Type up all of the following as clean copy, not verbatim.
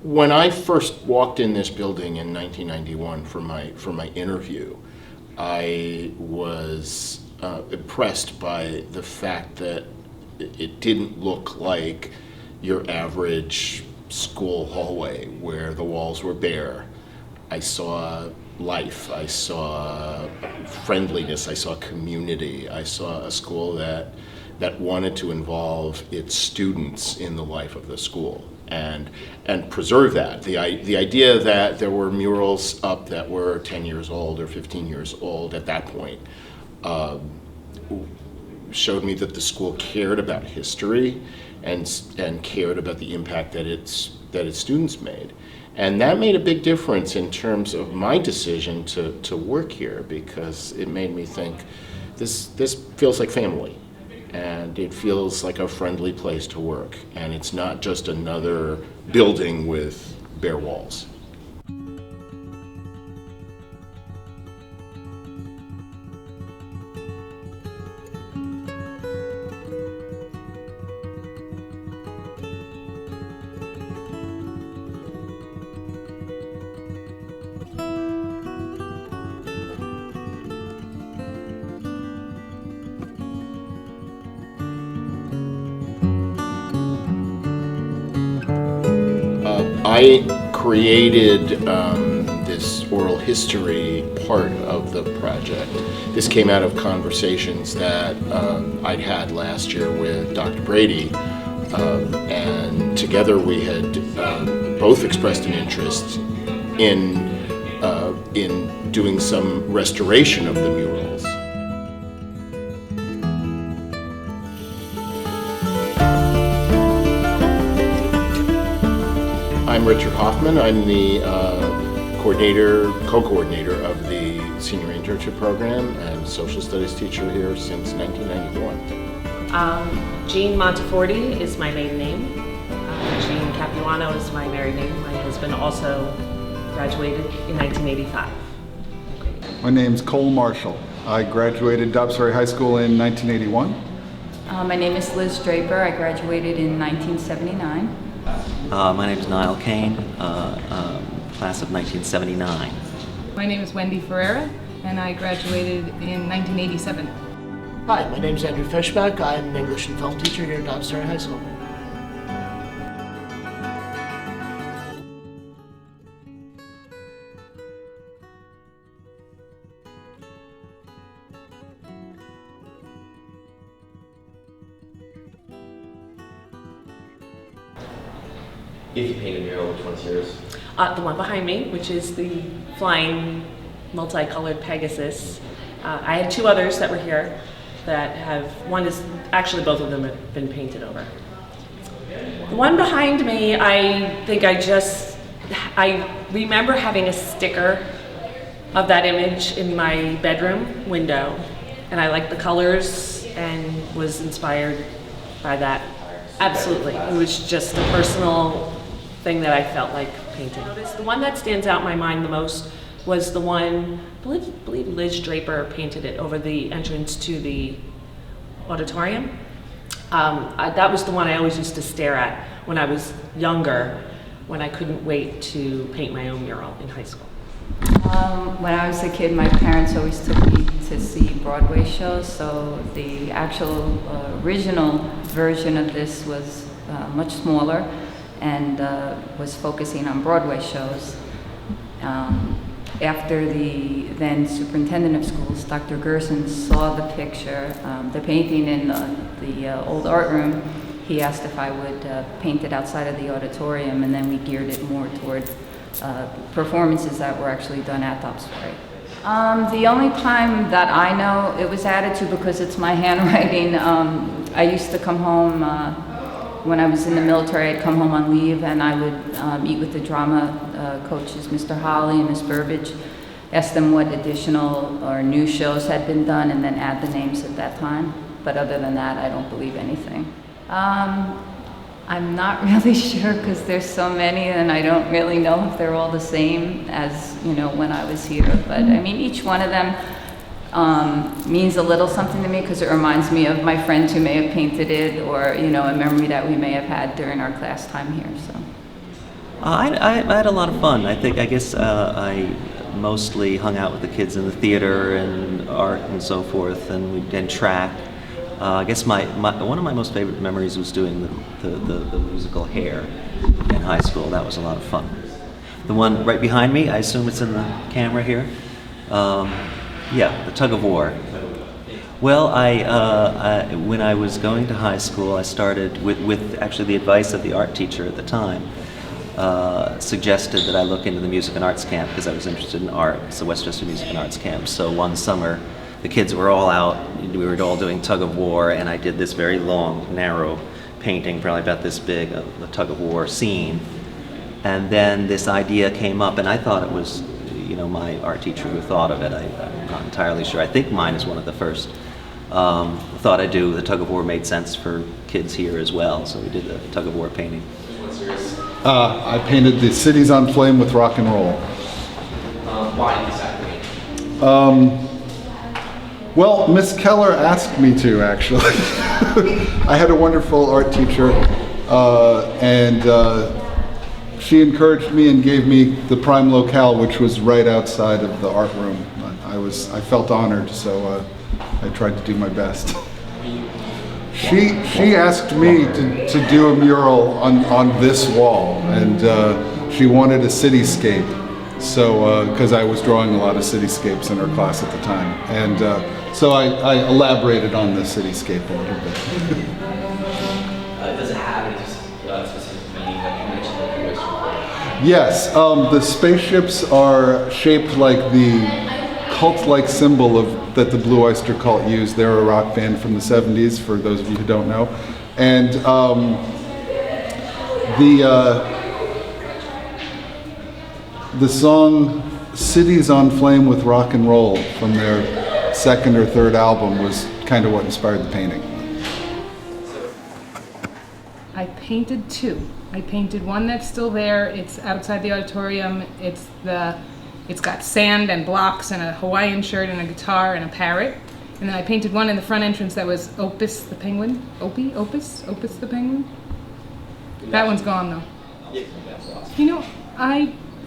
When I first walked in this building in 1991 for my interview, I was impressed by the fact that it didn't look like your average school hallway where the walls were bare. I saw life, I saw friendliness, I saw community, I saw a school that wanted to involve its students in the life of the school and preserve that. The idea that there were murals up that were 10 years old or 15 years old at that point showed me that the school cared about history and cared about the impact that its students made. And that made a big difference in terms of my decision to work here, because it made me think, this feels like family, and it feels like a friendly place to work, and it's not just another building with bare walls. I created this oral history part of the project. This came out of conversations that I'd had last year with Dr. Brady, and together we had both expressed an interest in doing some restoration of the murals. I'm Richard Hoffman. I'm the co-coordinator of the senior internship program and social studies teacher here since 1991. Jean Monteforti is my maiden name. Jean Capuano is my married name. My husband also graduated in 1985. My name's Cole Marshall. I graduated Dobbs Ferry High School in 1981. My name is Liz Draper. I graduated in 1979. My name is Niall Kane, class of 1979. My name is Wendy Ferreira, and I graduated in 1987. Hi, my name is Andrew Fishback. I'm an English and film teacher here at Dobbs Ferry High School. If you paint a mural, which one's yours? The one behind me, which is the flying multicolored Pegasus. I had two others that were here that one is, actually both of them have been painted over. The one behind me, I remember having a sticker of that image in my bedroom window, and I liked the colors and was inspired by that. Absolutely, it was just a personal thing that I felt like painting. The one that stands out in my mind the most was the one, I believe Liz Draper painted it over the entrance to the auditorium. That was the one I always used to stare at when I was younger, when I couldn't wait to paint my own mural in high school. When I was a kid, my parents always took me to see Broadway shows, so the actual original version of this was much smaller and was focusing on Broadway shows. After the then superintendent of schools, Dr. Gerson, saw the picture, the painting in the old art room, he asked if I would paint it outside of the auditorium, and then we geared it more towards performances that were actually done at Dobbs Ferry. The only time that I know it was added to, because it's my handwriting, I used to come home, when I was in the military, I'd come home on leave and I would meet with the drama coaches, Mr. Holly and Ms. Burbage, ask them what additional or new shows had been done, and then add the names at that time. But other than that, I don't believe anything. I'm not really sure, because there's so many and I don't really know if they're all the same as, when I was here. But I mean, each one of them means a little something to me, because it reminds me of my friend who may have painted it, or, a memory that we may have had during our class time here. So. I had a lot of fun. I guess I mostly hung out with the kids in the theater and art and so forth, and track. I guess one of my most favorite memories was doing the musical Hair in high school. That was a lot of fun. The one right behind me, I assume it's in the camera here. Yeah, the tug of war. Well, when I was going to high school, I started with actually the advice of the art teacher at the time. Suggested that I look into the music and arts camp because I was interested in art. It's the Westchester Music and Arts Camp. So one summer, the kids were all out. We were all doing tug of war, and I did this very long, narrow painting, probably about this big, of the tug of war scene. And then this idea came up, and I thought it was, my art teacher who thought of it. I'm not entirely sure. I think mine is one of the first. Thought I'd do the tug of war made sense for kids here as well, so we did the tug of war painting. I painted the cities on flame with rock and roll. Why exactly? Well, Miss Keller asked me to, actually. I had a wonderful art teacher, and she encouraged me and gave me the prime locale, which was right outside of the art room. I felt honored, so I tried to do my best. She asked me to do a mural on this wall, and she wanted a cityscape. So, because I was drawing a lot of cityscapes in her class at the time, and so I elaborated on the cityscape a little bit. Does it have any specific meaning, like you mentioned, like the Oyster? Yes, the spaceships are shaped like the cult-like symbol that the Blue Oyster Cult used. They're a rock band from the 70s, for those of you who don't know. And the song Cities on Flame with Rock and Roll from their second or third album was kind of what inspired the painting. I painted two. I painted one that's still there. It's outside the auditorium. It's got sand and blocks and a Hawaiian shirt and a guitar and a parrot. And then I painted one in the front entrance that was Opus the penguin. Opus the penguin. That one's gone though.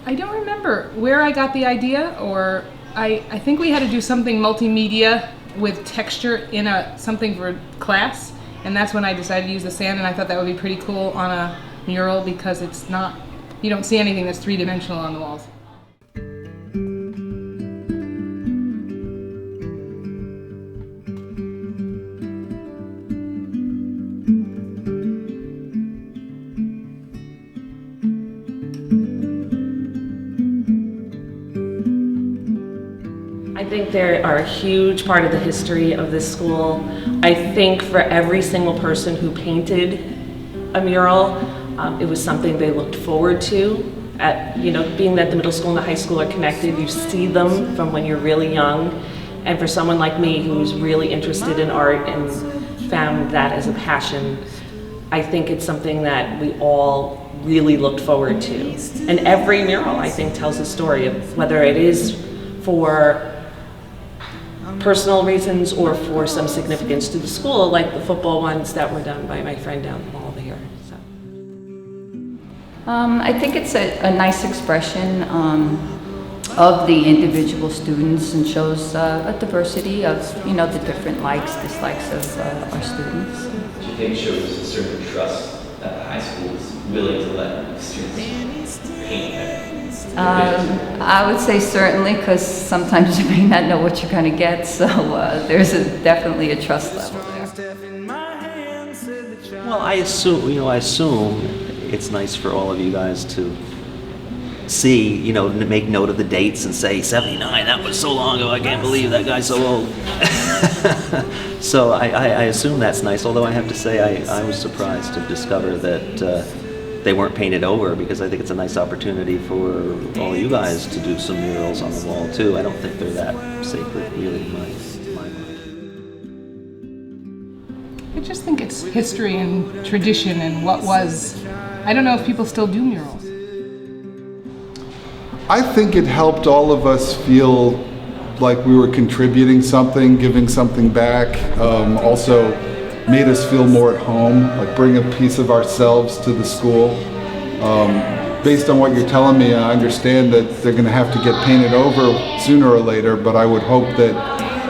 I don't remember where I got the idea, or I think we had to do something multimedia with texture in something for class, and that's when I decided to use the sand, and I thought that would be pretty cool on a mural because you don't see anything that's three-dimensional on the walls. I think they are a huge part of the history of this school. I think for every single person who painted a mural, it was something they looked forward to. Being that the middle school and the high school are connected, you see them from when you're really young. And for someone like me who's really interested in art and found that as a passion, I think it's something that we all really looked forward to. And every mural, I think, tells a story of whether it is for personal reasons or for some significance to the school, like the football ones that were done by my friend down the hall here. So. I think it's a nice expression of the individual students and shows a diversity of the different likes, dislikes of our students. Do you think it shows a certain trust that the high school is willing to let students paint their I would say certainly, because sometimes you may not know what you're going to get, so there's definitely a trust level there. Well, I assume it's nice for all of you guys to see, make note of the dates and say 79. That was so long ago. I can't believe that guy's so old. So I assume that's nice. Although I have to say I was surprised to discover that. They weren't painted over, because I think it's a nice opportunity for all you guys to do some murals on the wall too. I don't think they're that sacred really in my mind. I just think it's history and tradition and what was. I don't know if people still do murals. I think it helped all of us feel like we were contributing something, giving something back. Also made us feel more at home, like bring a piece of ourselves to the school. based on what you're telling me, I understand that they're going to have to get painted over sooner or later, but I would hope that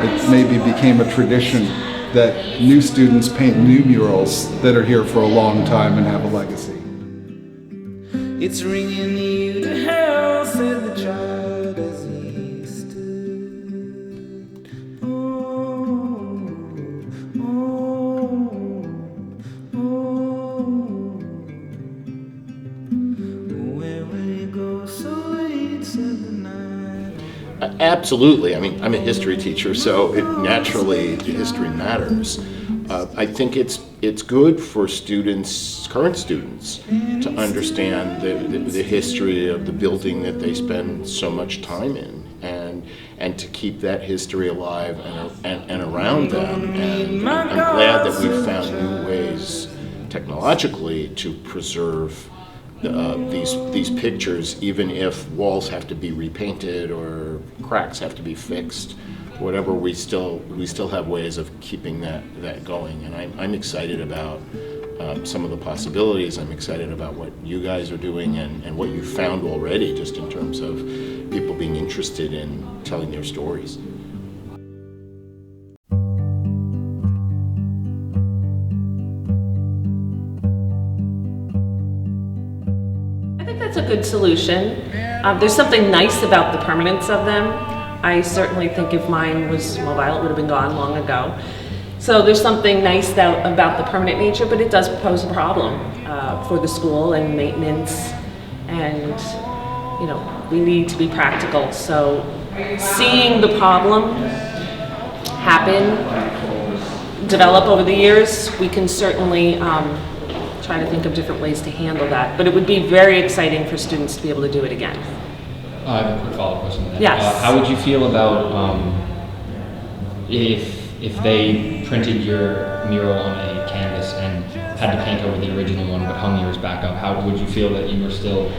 it maybe became a tradition that new students paint new murals that are here for a long time and have a legacy. It's ringing you to hell, said the child as he stood. Oh, oh, oh. Where will you go so late, said the night. Absolutely. I mean, I'm a history teacher, so naturally history matters. I think it's good for students, current students, to understand the history of the building that they spend so much time in, and to keep that history alive and around them. And I'm glad that we've found new ways technologically to preserve these pictures, even if walls have to be repainted or cracks have to be fixed. Whatever, we still have ways of keeping that going, and I'm excited about some of the possibilities. I'm excited about what you guys are doing and what you found already, just in terms of people being interested in telling their stories. I think that's a good solution. There's something nice about the permanence of them. I certainly think if mine was mobile, it would have been gone long ago. So there's something nice about the permanent nature, but it does pose a problem for the school and maintenance, and we need to be practical. So seeing the problem happen, develop over the years, we can certainly try to think of different ways to handle that. But it would be very exciting for students to be able to do it again. I have a quick follow-up question to that. Yes. How would you feel about if they printed your mural on a canvas and had to paint over the original one but hung yours back up? How would you feel that you were still?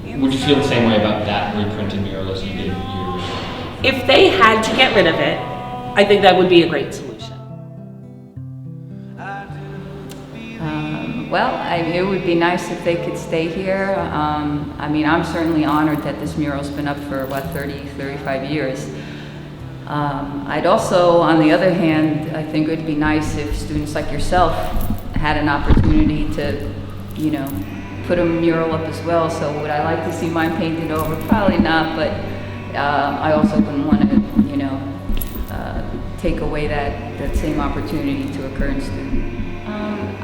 Would you feel the same way about that reprinted mural as you did your original? If they had to get rid of it, I think that would be a great solution. It would be nice if they could stay here. I'm certainly honored that this mural's been up for, 35 years. I'd also, on the other hand, I think it would be nice if students like yourself had an opportunity to, put a mural up as well. So would I like to see mine painted over? Probably not, but I also wouldn't want to, take away that same opportunity to a current student.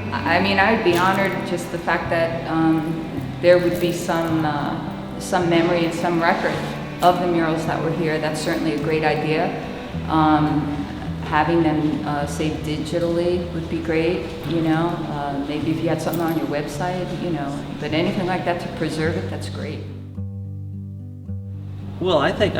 I'd be honored just the fact that there would be some memory and some record of the murals that were here. That's certainly a great idea. Having them saved digitally would be great, maybe if you had something on your website, but anything like that to preserve it, that's great. Well, I think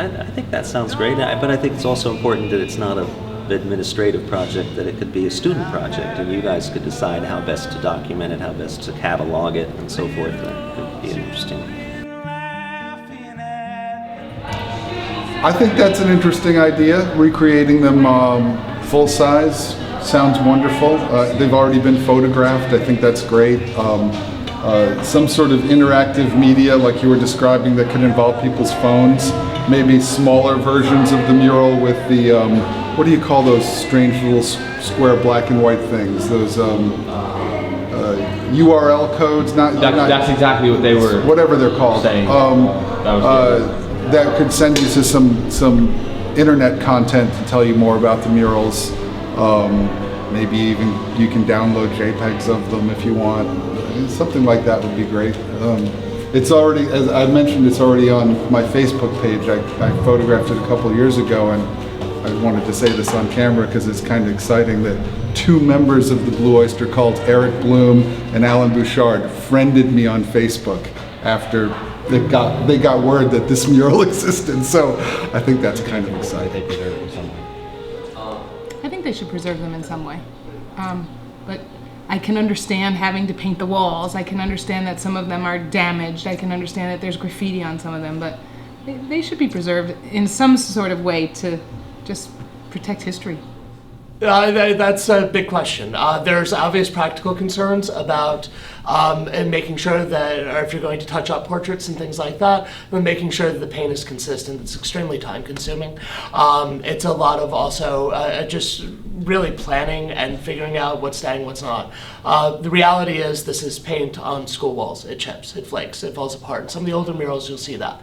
that sounds great, but I think it's also important that it's not an administrative project, that it could be a student project, and you guys could decide how best to document it, how best to catalog it, and so forth. That could be interesting. I think that's an interesting idea. Recreating them full size sounds wonderful. They've already been photographed. I think that's great. Some sort of interactive media like you were describing that could involve people's phones. Maybe smaller versions of the mural with the, what do you call those strange little square black and white things? Those URL codes? That's exactly what they were. Whatever they're called. Saying. That could send you to some internet content to tell you more about the murals. Maybe even you can download JPEGs of them if you want. Something like that would be great. It's already, as I mentioned, it's already on my Facebook page. I photographed it a couple years ago, and I wanted to say this on camera because it's kind of exciting that two members of the Blue Oyster Cult, Eric Bloom and Alan Bouchard, friended me on Facebook after they got word that this mural existed. So I think that's kind of exciting. I think they should preserve them in some way. But I can understand having to paint the walls. I can understand that some of them are damaged. I can understand that there's graffiti on some of them, but they should be preserved in some sort of way to just protect history. That's a big question. There's obvious practical concerns about and making sure that, or if you're going to touch up portraits and things like that, then making sure that the paint is consistent. It's extremely time consuming. It's a lot of also just really planning and figuring out what's staying, what's not. The reality is this is paint on school walls. It chips, it flakes, it falls apart. In some of the older murals, you'll see that.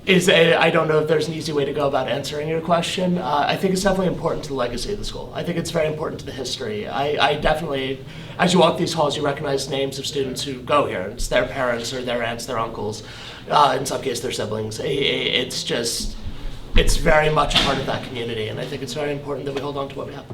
I don't know if there's an easy way to go about answering your question. I think it's definitely important to the legacy of the school. I think it's very important to the history. I definitely, as you walk these halls, you recognize names of students who go here. It's their parents or their aunts, their uncles, in some cases their siblings. It's very much a part of that community, and I think it's very important that we hold on to what we have.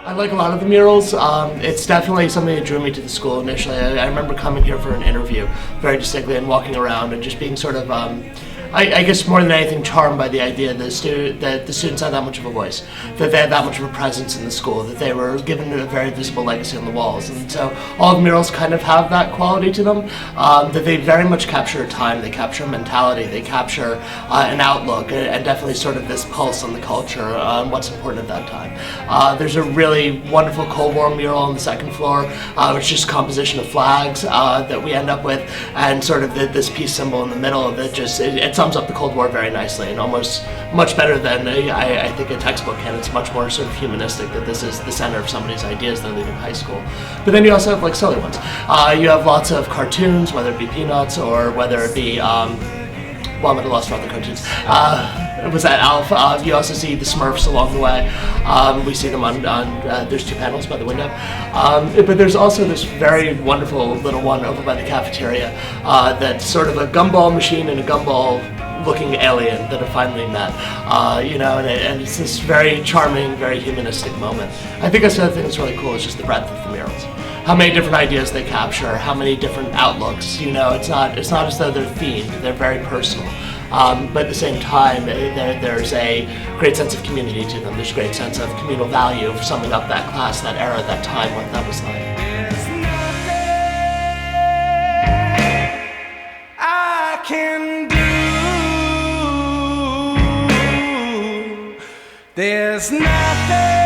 I like a lot of the murals. It's definitely something that drew me to the school initially. I remember coming here for an interview very distinctly and walking around and just being sort of, I guess more than anything, charmed by the idea that the students had that much of a voice, that they had that much of a presence in the school, that they were given a very visible legacy on the walls. And so all the murals kind of have that quality to them, that they very much capture a time, they capture a mentality, they capture an outlook, and definitely sort of this pulse on the culture, on what's important at that time. There's a really wonderful Cold War mural on the second floor, which is just a composition of flags that we end up with, and sort of this peace symbol in the middle that just, it sums up the Cold War very nicely, and almost much better than I think a textbook can. It's much more sort of humanistic, that this is the center of somebody's ideas they're leaving high school. But then you also have like silly ones. You have lots of cartoons, whether it be Peanuts or whether it be, well, I'm at a loss for other cartoons. Was that Alf? You also see the Smurfs along the way. We see them on there's two panels by the window. But there's also this very wonderful little one over by the cafeteria that's sort of a gumball machine and a gumball looking alien that have finally met, and it's this very charming, very humanistic moment. I think that's the other thing that's really cool is just the breadth of the murals. How many different ideas they capture, how many different outlooks. It's not as though they're themed, they're very personal. But at the same time, there's a great sense of community to them. There's a great sense of communal value of summing up that class, that era, that time, what that was like. I can do. There's nothing